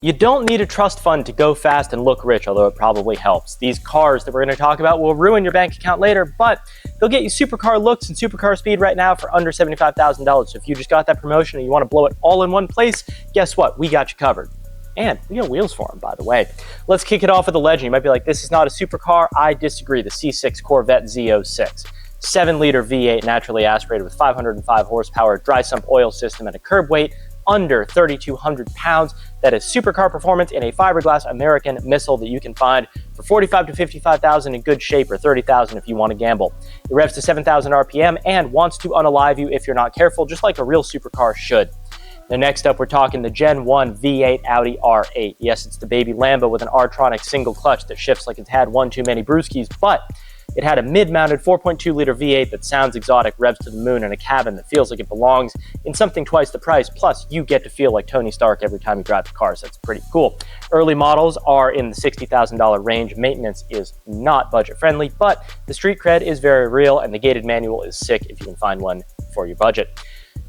You don't need a trust fund to go fast and look rich, although it probably helps. These cars that we're going to talk about will ruin your bank account later, but they'll get you supercar looks and supercar speed right now for under $75,000. So if you just got that promotion and you want to blow it all in one place, guess what? We got you covered. And we got wheels for them, by the way. Let's kick it off with a legend. You might be like, this is not a supercar. I disagree. The C6 Corvette Z06. 7-liter V8 naturally aspirated with 505 horsepower, dry sump oil system, and a curb weight under 3,200 pounds. That is supercar performance in a fiberglass American missile that you can find for $45,000 to $55,000 in good shape, or $30,000 if you want to gamble. It revs to 7,000 RPM and wants to unalive you if you're not careful, just like a real supercar should. Now, next up, we're talking the Gen 1 V8 Audi R8. Yes, it's the baby Lambo with an R-tronic single clutch that shifts like it's had one too many brewskis, but it had a mid-mounted 4.2-liter V8 that sounds exotic, revs to the moon, and a cabin that feels like it belongs in something twice the price. Plus, you get to feel like Tony Stark every time you drive the car, so that's pretty cool. Early models are in the $60,000 range. Maintenance is not budget-friendly, but the street cred is very real, and the gated manual is sick if you can find one for your budget.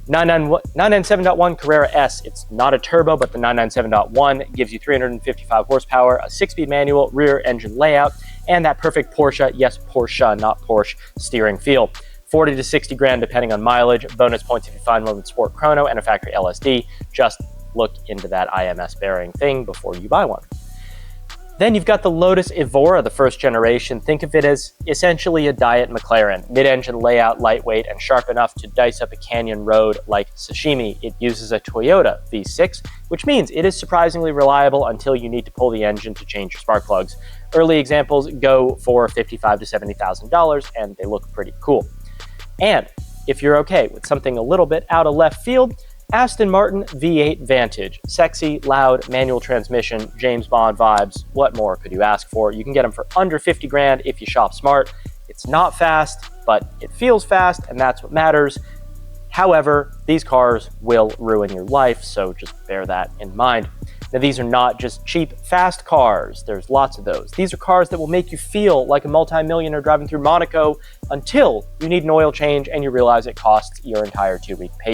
997.1 Carrera S. It's not a turbo, but the 997.1 gives you 355 horsepower, a 6-speed manual, rear engine layout, and that perfect Porsche, yes, Porsche, not Porsche, steering feel. 40 to 60 grand depending on mileage. Bonus points if you find one with Sport Chrono and a factory LSD. Just look into that IMS bearing thing before you buy one. Then you've got the Lotus Evora, the first generation. Think of it as essentially a diet McLaren. Mid-engine layout, lightweight, and sharp enough to dice up a canyon road like sashimi. It uses a Toyota V6, which means it is surprisingly reliable until you need to pull the engine to change your spark plugs. Early examples go for $55,000 to $70,000, and they look pretty cool. And if you're okay with something a little bit out of left field, Aston Martin V8 Vantage. Sexy, loud, manual transmission, James Bond vibes. What more could you ask for? You can get them for under 50 grand if you shop smart. It's not fast, but it feels fast, and that's what matters. However, these cars will ruin your life, so just bear that in mind. Now, these are not just cheap, fast cars. There's lots of those. These are cars that will make you feel like a multi-millionaire driving through Monaco until you need an oil change and you realize it costs your entire 2-week pay.